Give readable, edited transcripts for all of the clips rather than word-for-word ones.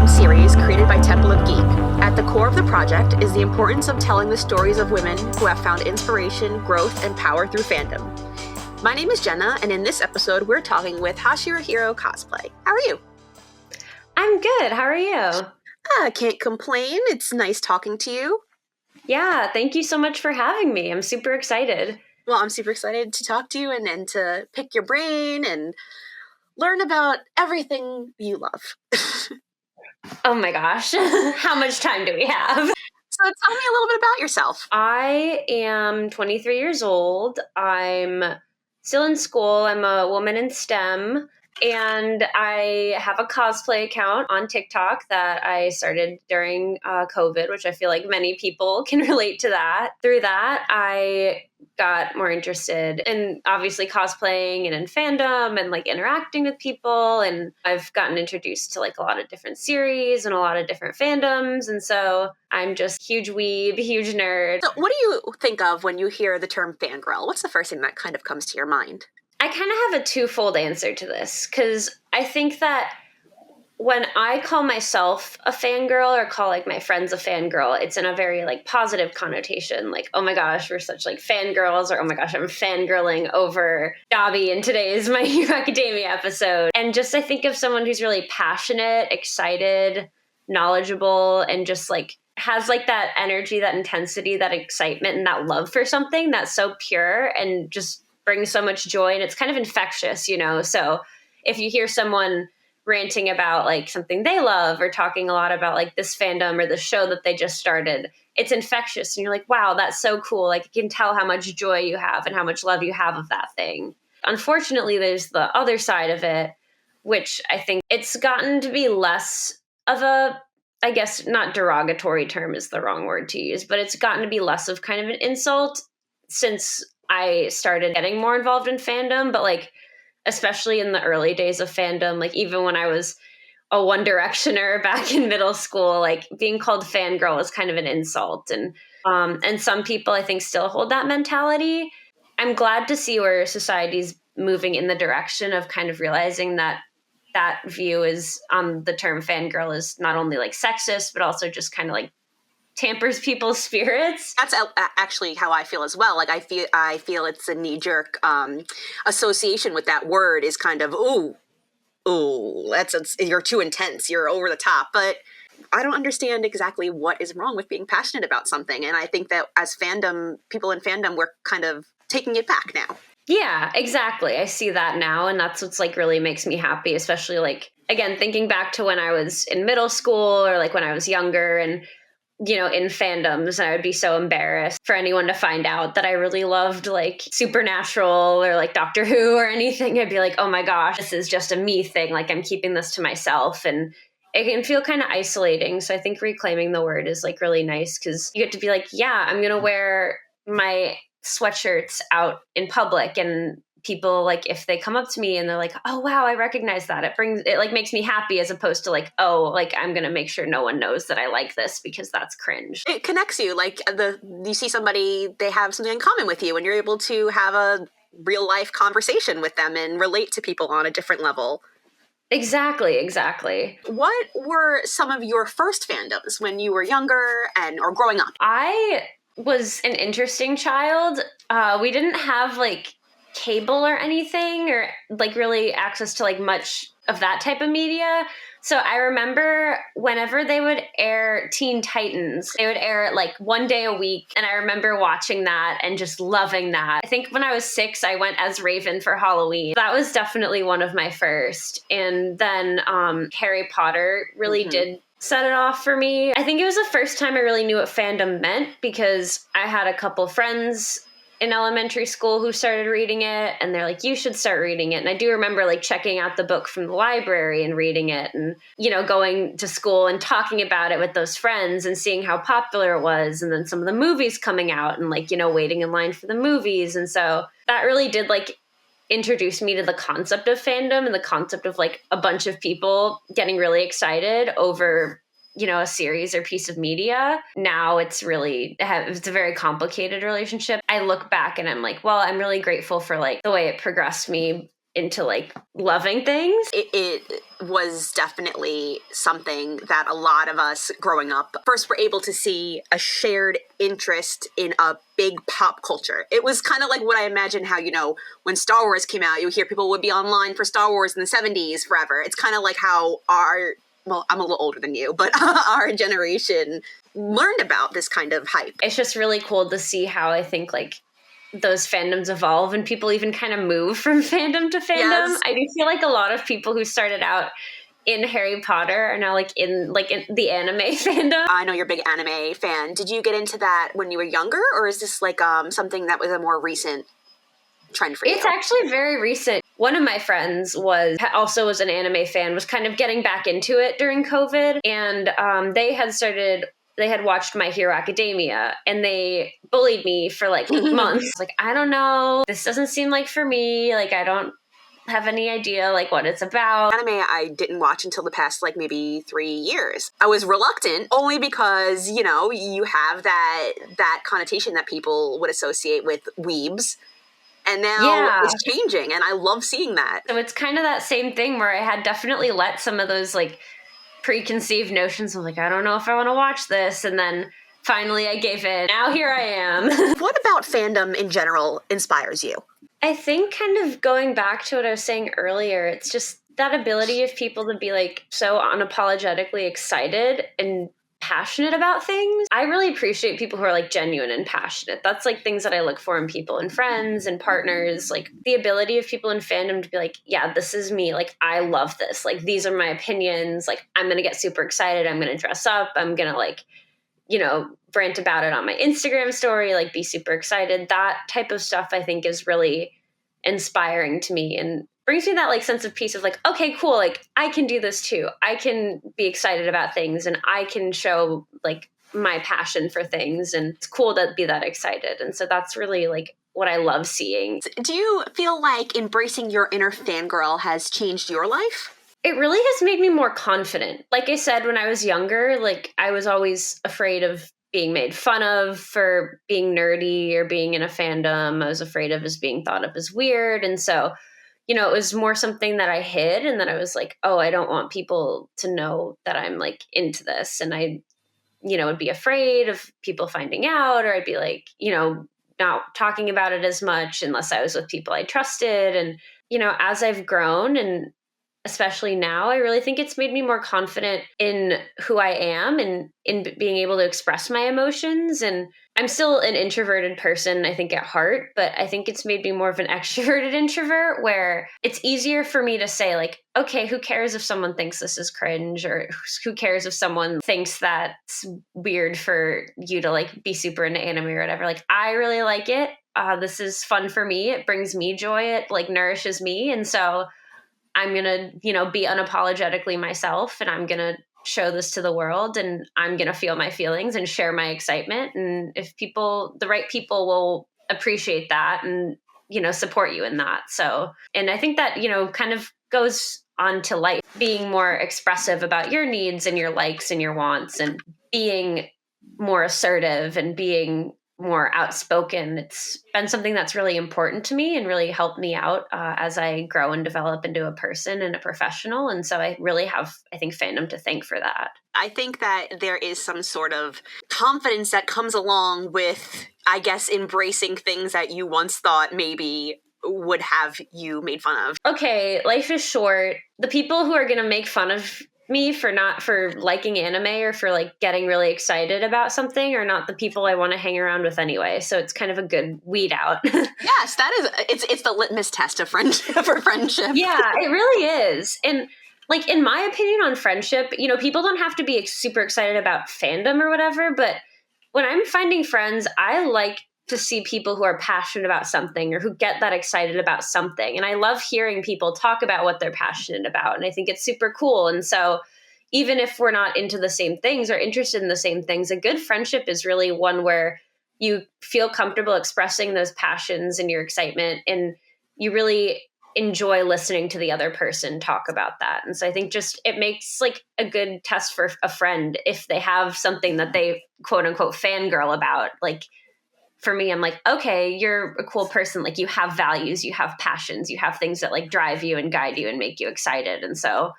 Fandom series created by Temple of Geek. At the core of the project is the importance of telling the stories of women who have found inspiration, growth, and power through fandom. My name is Jenna, and in this episode, we're talking with Hashira Hero Cosplay. How are you? I'm good. How are you? I can't complain. It's nice talking to you. Yeah, thank you so much for having me. I'm super excited. Well, I'm super excited to talk to you and to pick your brain and learn about everything you love. Oh my gosh. How much time do we have? So tell me a little bit about yourself. I am 23 years old. I'm still in school. I'm a woman in STEM. And I have a cosplay account on TikTok that I started during COVID, which I feel like many people can relate to that. Through that, I got more interested in obviously cosplaying and in fandom and like interacting with people. And I've gotten introduced to like a lot of different series and a lot of different fandoms. And so I'm just huge weeb, huge nerd. So what do you think of when you hear the term fangirl? What's the first thing that kind of comes to your mind? I kind of have a twofold answer to this because I think that when I call myself a fangirl or call like my friends a fangirl, it's in a very like positive connotation. Like, oh my gosh, we're such like fangirls, or oh my gosh, I'm fangirling over Dobby in today's My Hero Academia episode. And just I think of someone who's really passionate, excited, knowledgeable, and just like has like that energy, that intensity, that excitement, and that love for something that's so pure and just brings so much joy. And it's kind of infectious, you know? So if you hear someone ranting about like something they love or talking a lot about like this fandom or the show that they just started, it's infectious and you're like, wow, that's so cool. Like you can tell how much joy you have and how much love you have of that thing. Unfortunately, there's the other side of it, which I think it's gotten to be less of a, I guess not derogatory term is the wrong word to use, but it's gotten to be less of kind of an insult since I started getting more involved in fandom. But like especially in the early days of fandom, like even when I was a One Directioner back in middle school, like being called fangirl was kind of an insult. And some people I think still hold that mentality. I'm glad to see where society's moving in the direction of kind of realizing that that view is the term fangirl is not only like sexist, but also just kind of like tampers people's spirits. That's actually how I feel as well. Like I feel it's a knee-jerk association with that word is kind of you're too intense, you're over the top. But I don't understand exactly what is wrong with being passionate about something, and I think that as people in fandom, we're kind of taking it back now. Yeah, exactly. I see that now, and that's what's like really makes me happy, especially like again thinking back to when I was in middle school or like when I was younger and you know, in fandoms, I would be so embarrassed for anyone to find out that I really loved like Supernatural or like Doctor Who or anything. I'd be like, oh my gosh, this is just a me thing. Like I'm keeping this to myself. And it can feel kind of isolating. So I think reclaiming the word is like really nice because you get to be like, yeah, I'm going to wear my sweatshirts out in public and people like if they come up to me and they're like, oh wow, I recognize that, it like makes me happy as opposed to like, oh, like I'm gonna make sure no one knows that I like this because that's cringe. It connects you, like you see somebody, they have something in common with you and you're able to have a real life conversation with them and relate to people on a different level. Exactly. What were some of your first fandoms when you were younger or growing up? I was an interesting child. We didn't have like cable or anything or like really access to like much of that type of media. So I remember whenever they would air Teen Titans, they would air it like one day a week. And I remember watching that and just loving that. I think when I was 6, I went as Raven for Halloween. That was definitely one of my first. And then Harry Potter really did set it off for me. I think it was the first time I really knew what fandom meant because I had a couple friends in elementary school who started reading it and they're like, you should start reading it. And I do remember like checking out the book from the library and reading it and, you know, going to school and talking about it with those friends and seeing how popular it was. And then some of the movies coming out and like, you know, waiting in line for the movies. And so that really did like introduce me to the concept of fandom and the concept of like a bunch of people getting really excited over, you know, a series or piece of media. Now it's a very complicated relationship. I look back and I'm like, well, I'm really grateful for like the way it progressed me into like loving things. It was definitely something that a lot of us growing up first were able to see a shared interest in a big pop culture. It was kind of like what I imagine how, when Star Wars came out, you hear people would be online for Star Wars in the 70s forever. It's kind of like how I'm a little older than you, but our generation learned about this kind of hype. It's just really cool to see how I think like those fandoms evolve and people even kind of move from fandom to fandom. Yes. I do feel like a lot of people who started out in Harry Potter are now like in the anime fandom. I know you're a big anime fan. Did you get into that when you were younger, or is this like something that was a more recent trend for you? It's actually very recent. One of my friends was an anime fan, was kind of getting back into it during COVID, and they had watched My Hero Academia, and they bullied me for like months. Like, I don't know, this doesn't seem like for me. Like, I don't have any idea like what it's about. Anime I didn't watch until the past like maybe 3 years. I was reluctant only because, you have that connotation that people would associate with weebs. And now it's changing, and I love seeing that. So it's kind of that same thing where I had definitely let some of those like preconceived notions of like, I don't know if I want to watch this. And then finally I gave in. Now here I am. What about fandom in general inspires you? I think kind of going back to what I was saying earlier, it's just that ability of people to be like so unapologetically excited and passionate about things. I really appreciate people who are like genuine and passionate. That's like things that I look for in people and friends and partners. Like the ability of people in fandom to be like, yeah, this is me. Like, I love this. Like, these are my opinions. Like, I'm going to get super excited. I'm going to dress up. I'm going to like, rant about it on my Instagram story, like be super excited. That type of stuff I think is really inspiring to me and brings me that like sense of peace of like, okay, cool. Like, I can do this too. I can be excited about things and I can show like my passion for things, and it's cool to be that excited. And so that's really like what I love seeing. Do you feel like embracing your inner fangirl has changed your life? It really has made me more confident. Like I said, when I was younger, like I was always afraid of being made fun of for being nerdy or being in a fandom. I was afraid of as being thought of as weird. And so, it was more something that I hid, and then I was like, oh, I don't want people to know that I'm like into this. And I, would be afraid of people finding out, or I'd be like, not talking about it as much unless I was with people I trusted. And, as I've grown, and especially now, I really think it's made me more confident in who I am and in being able to express my emotions. And I'm still an introverted person, I think, at heart, but I think it's made me more of an extroverted introvert, where it's easier for me to say like, okay, who cares if someone thinks this is cringe, or who cares if someone thinks that's weird for you to like be super into anime or whatever. Like, I really like it. This is fun for me. It brings me joy. It like nourishes me. And so I'm going to, be unapologetically myself, and I'm going to show this to the world, and I'm going to feel my feelings and share my excitement. And if the right people will appreciate that and, support you in that. So, and I think that, kind of goes on to life, being more expressive about your needs and your likes and your wants, and being more assertive and being more outspoken. It's been something that's really important to me and really helped me out as I grow and develop into a person and a professional. And so I really have, I think, fandom to thank for that. I think that there is some sort of confidence that comes along with, I guess, embracing things that you once thought maybe would have you made fun of. Okay, life is short. The people who are going to make fun of me for liking anime or for like getting really excited about something are not the people I want to hang around with anyway. So it's kind of a good weed out. Yes, it's the litmus test of friendship for friendship. Yeah, it really is. And like, in my opinion on friendship, people don't have to be super excited about fandom or whatever, but when I'm finding friends, I like to see people who are passionate about something or who get that excited about something. And I love hearing people talk about what they're passionate about. And I think it's super cool. And so even if we're not into the same things or interested in the same things, a good friendship is really one where you feel comfortable expressing those passions and your excitement, and you really enjoy listening to the other person talk about that. And so I think just it makes like a good test for a friend if they have something that they quote unquote fangirl about. Like, for me, I'm like, okay, you're a cool person. Like you have values, you have passions, you have things that like drive you and guide you and make you excited. And so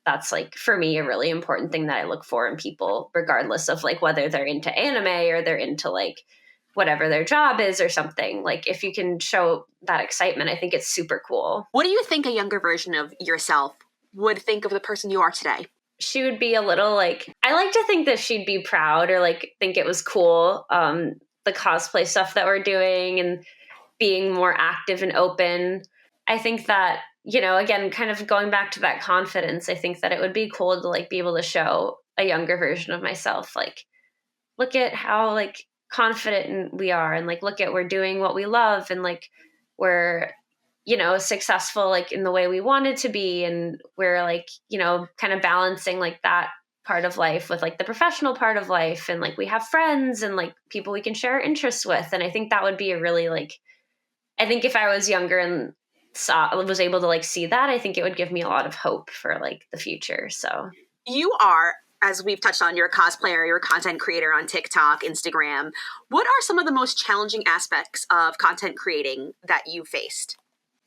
that's like, for me, a really important thing that I look for in people, regardless of like whether they're into anime or they're into like whatever their job is or something. Like if you can show that excitement, I think it's super cool. What do you think a younger version of yourself would think of the person you are today? She would be a little like, I like to think that she'd be proud or like think it was cool. The cosplay stuff that we're doing and being more active and open. I think that, you know, again, kind of going back to that confidence, I think that it would be cool to like be able to show a younger version of myself, like, look at how like confident we are and like, look at we're doing what we love and like we're, you know, successful like in the way we wanted to be. And we're like, you know, kind of balancing like that part of life with like the professional part of life. And like we have friends and like people we can share our interests with. And I think that would be a really like, I think if I was younger and was able to like see that, I think it would give me a lot of hope for like the future. So you are, as we've touched on, you're a cosplayer, you're a content creator on TikTok, Instagram. What are some of the most challenging aspects of content creating that you faced?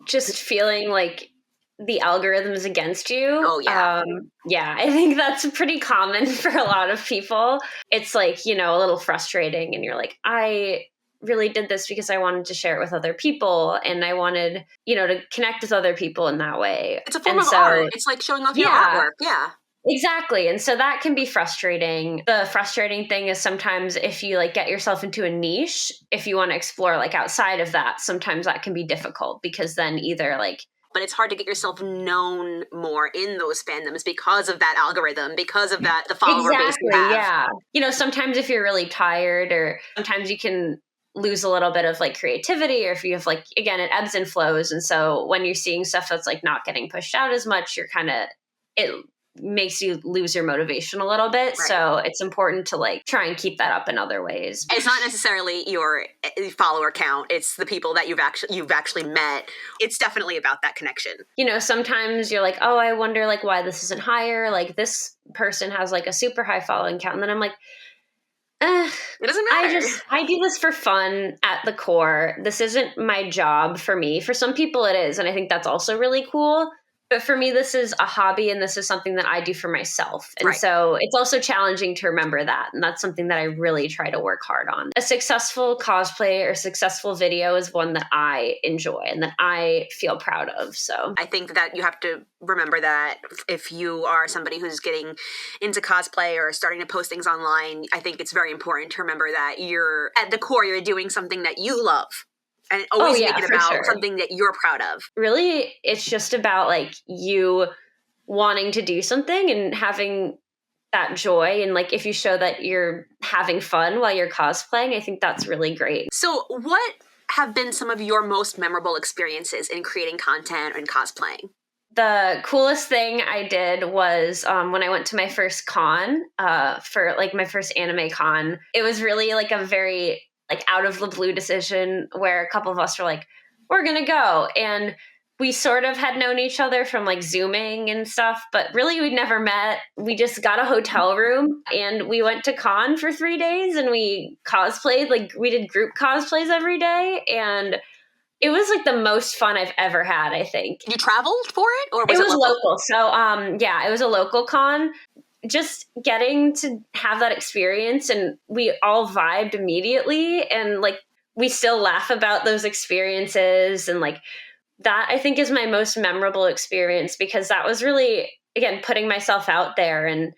Just feeling like the algorithm's against you. Oh, yeah. Yeah, I think that's pretty common for a lot of people. It's like, you know, a little frustrating and you're like, I really did this because I wanted to share it with other people and I wanted, you know, to connect with other people in that way. It's a form of art. It's like showing off your artwork. Yeah. Exactly. And so that can be frustrating. The frustrating thing is sometimes if you like get yourself into a niche, if you want to explore like outside of that, sometimes that can be difficult because then either like, but it's hard to get yourself known more in those fandoms because of that algorithm, because of that, the follower base you have. Yeah. You know, sometimes if you're really tired or sometimes you can lose a little bit of like creativity or if you have like, again, it ebbs and flows. And so when you're seeing stuff that's like not getting pushed out as much, you're kind of, it makes you lose your motivation a little bit. Right. So it's important to like try and keep that up in other ways. It's not necessarily your follower count. It's the people that you've actually met. It's definitely about that connection. You know, sometimes you're like, oh, I wonder like why this isn't higher. Like this person has like a super high following count. And then I'm like, it doesn't matter. I do this for fun at the core. This isn't my job for me. For some people it is. And I think that's also really cool. But for me, this is a hobby and this is something that I do for myself. And so it's also challenging to remember that. And that's something that I really try to work hard on. A successful cosplay or successful video is one that I enjoy and that I feel proud of. So I think that you have to remember that if you are somebody who's getting into cosplay or starting to post things online, I think it's very important to remember that you're at the core, you're doing something that you love. And always make it about something that you're proud of. Really, it's just about like you wanting to do something and having that joy. And like if you show that you're having fun while you're cosplaying, I think that's really great. So what have been some of your most memorable experiences in creating content and cosplaying? The coolest thing I did was when I went to my first con for like my first anime con. It was really like a very like out of the blue decision where a couple of us were like, we're going to go. And we sort of had known each other from like Zooming and stuff, but really we'd never met. We just got a hotel room and we went to con for 3 days and we cosplayed, like we did group cosplays every day. And it was like the most fun I've ever had, I think. You traveled for it or was it was local? So yeah, it was a local con. Just getting to have that experience and we all vibed immediately and like we still laugh about those experiences and like that I think is my most memorable experience because that was really, again, putting myself out there and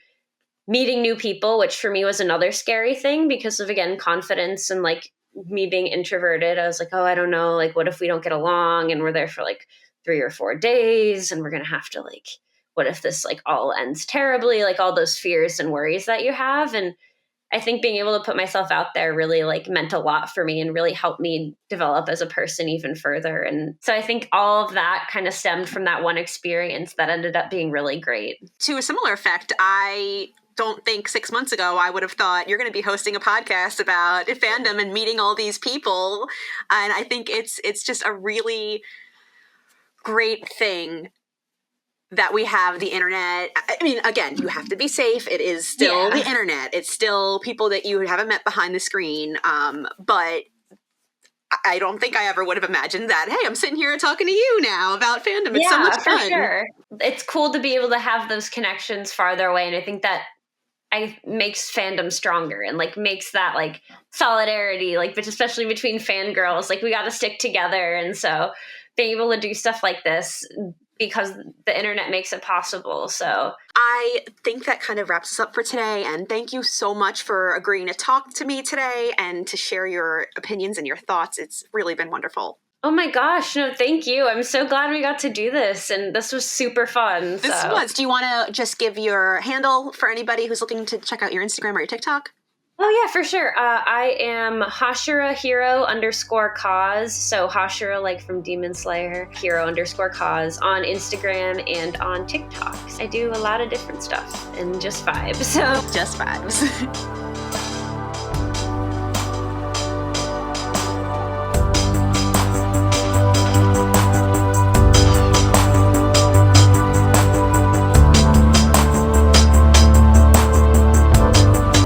meeting new people, which for me was another scary thing because of, again, confidence and like me being introverted. I was like, oh, I don't know, like what if we don't get along and we're there for like 3 or 4 days and we're going to have to like, what if this like all ends terribly, like all those fears and worries that you have. And I think being able to put myself out there really like meant a lot for me and really helped me develop as a person even further. And so I think all of that kind of stemmed from that one experience that ended up being really great. To a similar effect, I don't think 6 months ago I would have thought you're going to be hosting a podcast about fandom and meeting all these people. And I think it's just a really great thing that we have the internet. I mean, again, you have to be safe. It is still the internet. It's still people that you haven't met behind the screen. But I don't think I ever would have imagined that. Hey, I'm sitting here talking to you now about fandom. It's so much fun. For sure. It's cool to be able to have those connections farther away, and I think that makes fandom stronger and like makes that like solidarity, like, but especially between fangirls, like we got to stick together. And so being able to do stuff like this because the internet makes it possible. So I think that kind of wraps us up for today. And thank you so much for agreeing to talk to me today and to share your opinions and your thoughts. It's really been wonderful. Oh my gosh, no, thank you. I'm so glad we got to do this, and this was super fun. Do you want to just give your handle for anybody who's looking to check out your Instagram or your TikTok? Oh yeah, for sure. I am Hashira Hero _cause. So Hashira, like from Demon Slayer, Hero _cause on Instagram and on TikTok. I do a lot of different stuff and just vibes. So just vibes.